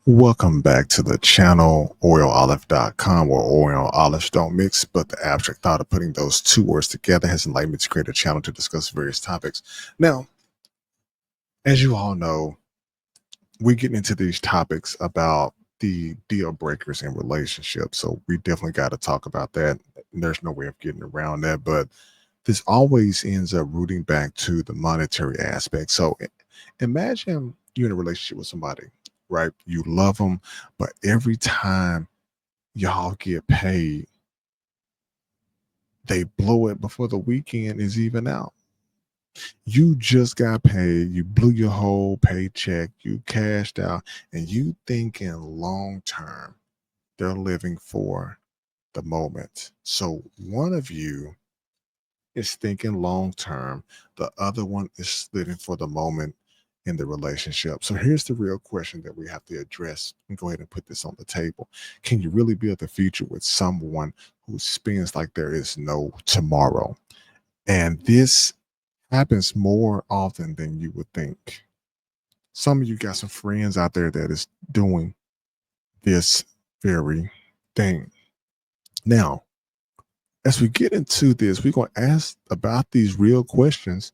Welcome back to the channel, oilolive.com, where oil and olives don't mix, but the abstract thought of putting those two words together has enlightened me to create a channel to discuss various topics. Now, as you all know, we get into these topics about the deal breakers in relationships. So we definitely got to talk about that. There's no way of getting around that, but this always ends up rooting back to the monetary aspect. So imagine you're in a relationship with somebody, right? You love them, but every time y'all get paid, they blow it before the weekend is even out. You just got paid, you blew your whole paycheck, you cashed out, and you thinking long term. They're living for the moment. So one of you is thinking long term, the other one is living for the moment in the relationship. So here's the real question that we have to address and go ahead and put this on the table. Can you really build the future with someone who spends like there is no tomorrow? And this happens more often than you would think. Some of you got some friends out there that is doing this very thing. Now, as we get into this, we're going to ask about these real questions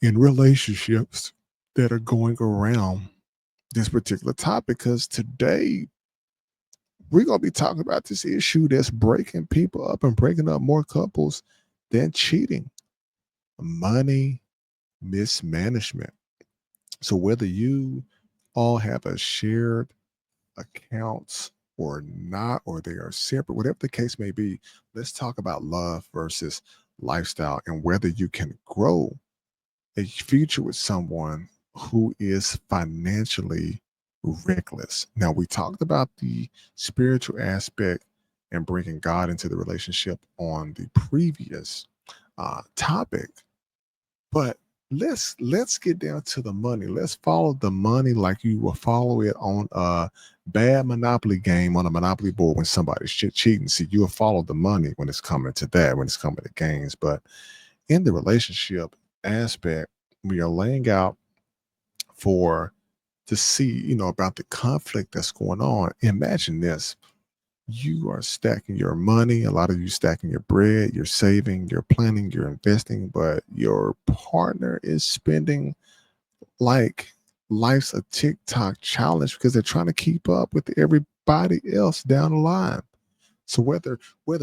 in relationships that are going around this particular topic, because today we're going to be talking about this issue that's breaking people up and breaking up more couples than cheating: money mismanagement. So whether you all have a shared accounts or not, or they are separate, whatever the case may be, let's talk about love versus lifestyle and whether you can grow a future with someone who is financially reckless. Now, we talked about the spiritual aspect and bringing God into the relationship on the previous topic, but let's get down to the money. Let's follow the money like you will follow it on a bad Monopoly game on a Monopoly board when somebody's cheating. See, you'll follow the money when it's coming to that, when it's coming to games. But in the relationship aspect, we are laying out for to see, about the conflict that's going on. Imagine this: you are stacking your money, a lot of you stacking your bread, you're saving, you're planning, you're investing, but your partner is spending like life's a TikTok challenge because they're trying to keep up with everybody else down the line. So whether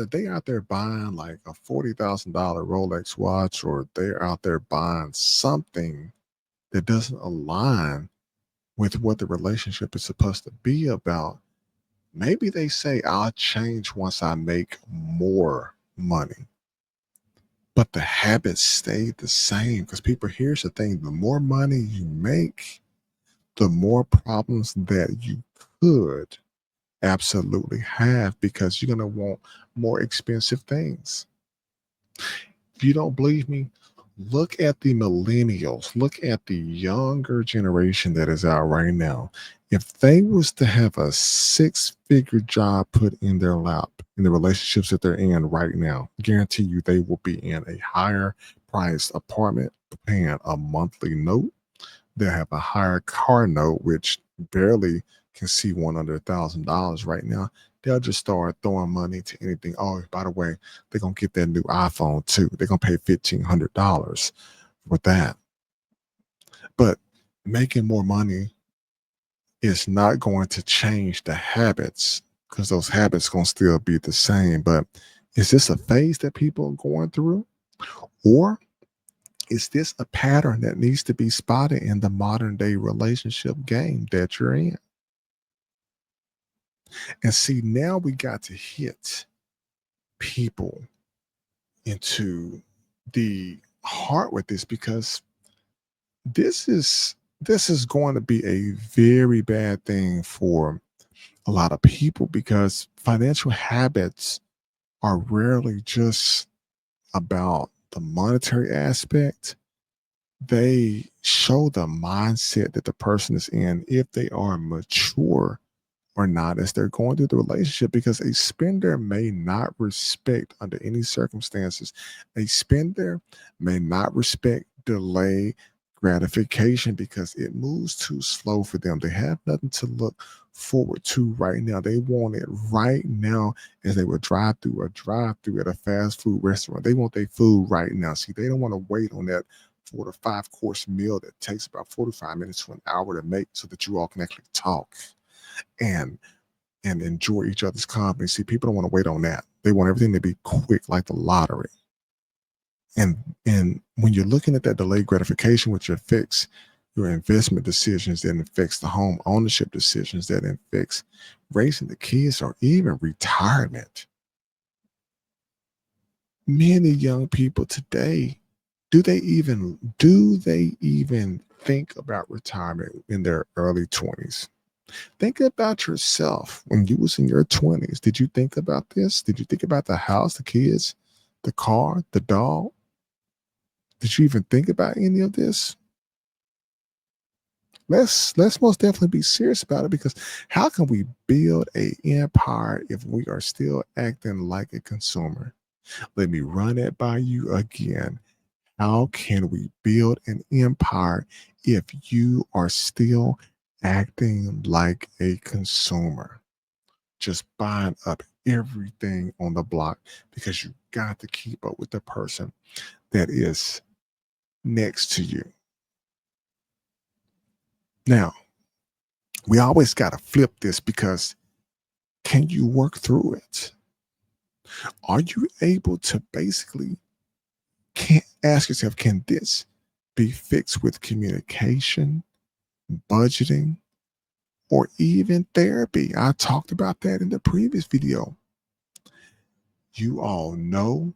they out there buying like a $40,000 Rolex watch, or they're out there buying something that doesn't align with what the relationship is supposed to be about, maybe they say, I'll change once I make more money. But the habits stay the same, because people, here's the thing: the more money you make, the more problems that you could absolutely have, because you're going to want more expensive things. If you don't believe me, look at the millennials, look at the younger generation that is out right now. If they was to have a six-figure job put in their lap in the relationships that they're in right now, guarantee you they will be in a higher priced apartment paying a monthly note. They'll have a higher car note, which barely can see $100,000 right now. They'll just start throwing money to anything. Oh, by the way, they're gonna get that new iPhone too. They're gonna pay $1,500 for that. But making more money is not going to change the habits, because those habits gonna still be the same. But is this a phase that people are going through? Or is this a pattern that needs to be spotted in the modern day relationship game that you're in? And see, now we got to hit people into the heart with this, because this is going to be a very bad thing for a lot of people, because financial habits are rarely just about the monetary aspect. They show the mindset that the person is in, if they are mature or not, as they're going through the relationship, because a spender may not respect, under any circumstances, a spender may not respect delay, gratification because it moves too slow for them. They have nothing to look forward to right now. They want it right now as they would drive through at a fast food restaurant. They want their food right now. See, they don't want to wait on that 4 to 5 course meal that takes about 45 minutes to an hour to make so that you all can actually talk and enjoy each other's company. See, people don't want to wait on that. They want everything to be quick like the lottery. And when you're looking at that delayed gratification, which affects your investment decisions, that affects the home ownership decisions, that affects raising the kids or even retirement. Many young people today, do they even think about retirement in their early 20s? Think about yourself when you was in your 20s. Did you think about this? Did you think about the house, the kids, the car, the dog? Did you even think about any of this? Let's most definitely be serious about it, because how can we build a empire if we are still acting like a consumer? Let me run it by you again. How can we build an empire if you are still acting like a consumer? Just buying up everything on the block because you got to keep up with the person that is next to you. Now, we always got to flip this, because can you work through it? Are you able to basically, can ask yourself, can this be fixed with communication, budgeting, or even therapy? I talked about that in the previous video. You all know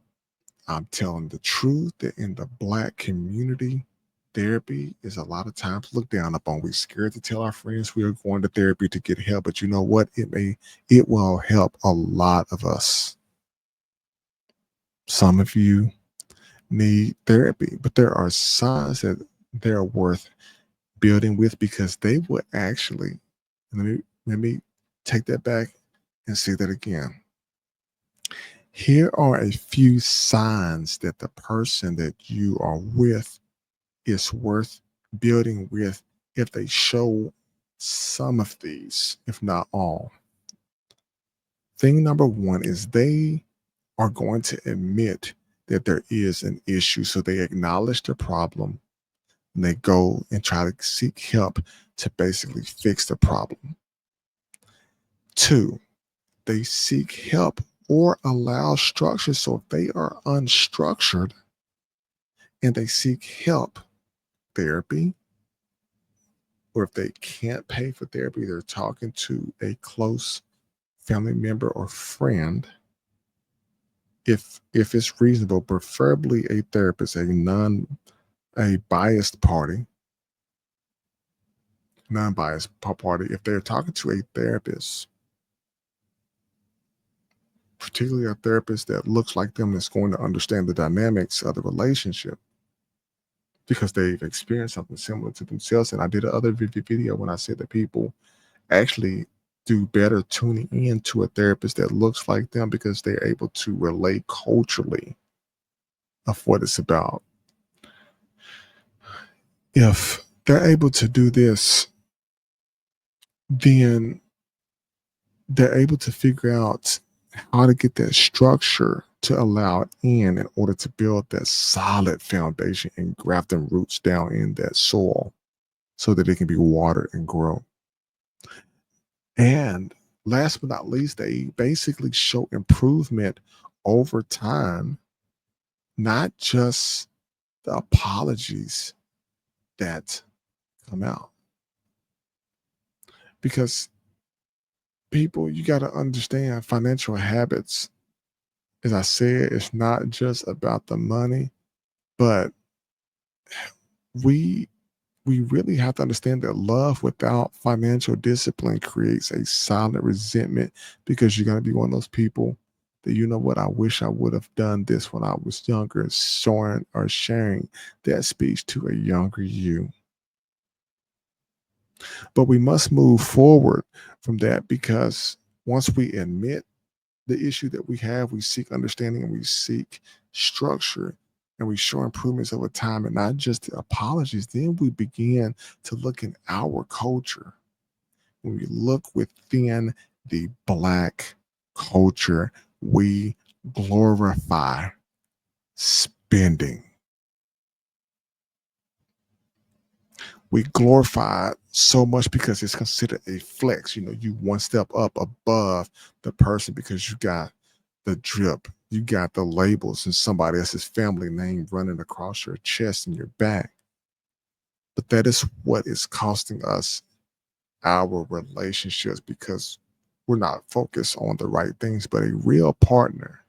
I'm telling the truth that in the Black community, therapy is a lot of times looked down upon. We're scared to tell our friends we are going to therapy to get help, but you know what? It will help a lot of us. Some of you need therapy, but there are signs that they're worth building with, because they would actually, let me take that back and say that again. Here are a few signs that the person that you are with is worth building with if they show some of these, if not all. Thing number one is they are going to admit that there is an issue. So they acknowledge the problem and they go and try to seek help to basically fix the problem. Two, they seek help or allow structure. So if they are unstructured and they seek help, therapy, or if they can't pay for therapy, they're talking to a close family member or friend. If it's reasonable, preferably a therapist, a biased party, non-biased party. If they're talking to a therapist, particularly a therapist that looks like them, that's going to understand the dynamics of the relationship because they've experienced something similar to themselves. And I did another video when I said that people actually do better tuning in to a therapist that looks like them because they're able to relate culturally of what it's about. If they're able to do this, then they're able to figure out how to get that structure to allow it in order to build that solid foundation and graft them roots down in that soil so that it can be watered and grow. And last but not least, they basically show improvement over time, not just the apologies that come out. Because people, you got to understand financial habits. As I said, it's not just about the money, but we we really have to understand that love without financial discipline creates a silent resentment, because you're going to be one of those people that, you know what, I wish I would have done this when I was younger, showing or sharing that speech to a younger you. But we must move forward from that, because once we admit the issue that we have, we seek understanding and we seek structure. and we show improvements over time and not just the apologies, then we begin to look in our culture. When we look within the Black culture, we glorify spending. We glorify it so much because it's considered a flex. You one step up above the person because you got the drip, you got the labels and somebody else's family name running across your chest and your back. But that is what is costing us our relationships because we're not focused on the right things. But a real partner,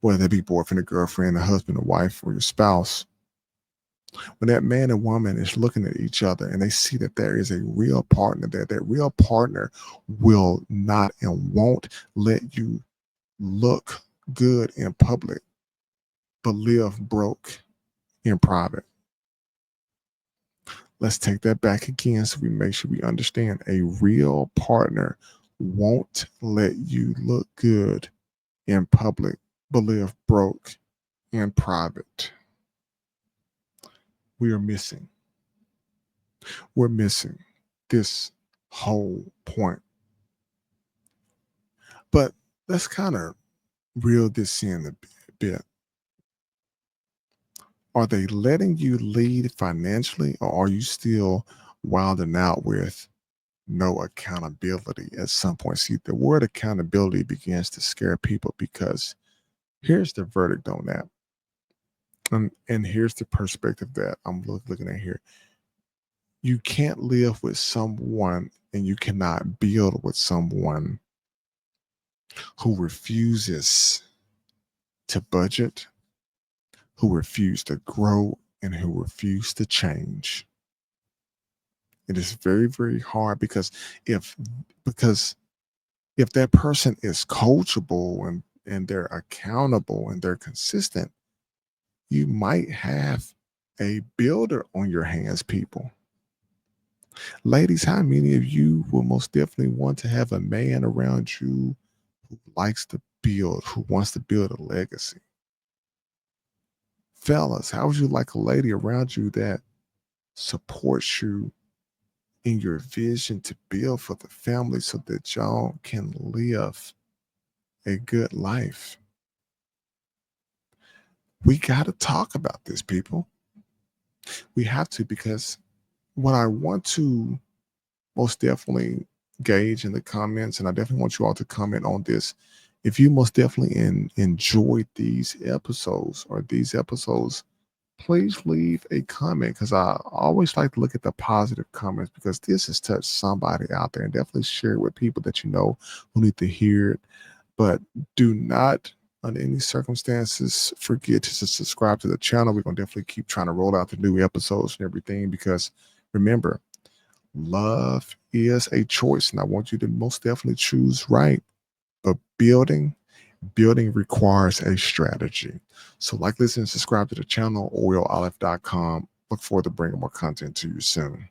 whether it be boyfriend or girlfriend, a husband or wife, or your spouse, when that man and woman is looking at each other and they see that there is a real partner there, that real partner will not and won't let you look good in public, but live broke in private. Let's take that back again so we make sure we understand a real partner won't let you look good in public, but live broke in private. We are missing. We're missing this whole point. But let's kind of reel this in a bit. Are they letting you lead financially, or are you still wilding out with no accountability at some point? See, the word accountability begins to scare people because here's the verdict on that. And here's the perspective that I'm looking at here. You can't live with someone and you cannot build with someone who refuses to budget, who refuse to grow, and who refuse to change. It is very, very hard if because if that person is coachable and they're accountable and they're consistent, you might have a builder on your hands, people. Ladies, how many of you will most definitely want to have a man around you who likes to build, who wants to build a legacy? Fellas, how would you like a lady around you that supports you in your vision to build for the family so that y'all can live a good life? We got to talk about this, people. We have to, because what I want to most definitely gauge in the comments, and I definitely want you all to comment on this. If you most definitely enjoyed these episodes, please leave a comment, because I always like to look at the positive comments, because this has touched somebody out there, and definitely share it with people that you know who need to hear it. But do not, under any circumstances, forget to subscribe to the channel. We're going to definitely keep trying to roll out the new episodes and everything, because remember, love is a choice, and I want you to most definitely choose right. But building requires a strategy. So like, listen, subscribe to the channel, oilolive.com. Look forward to bringing more content to you soon.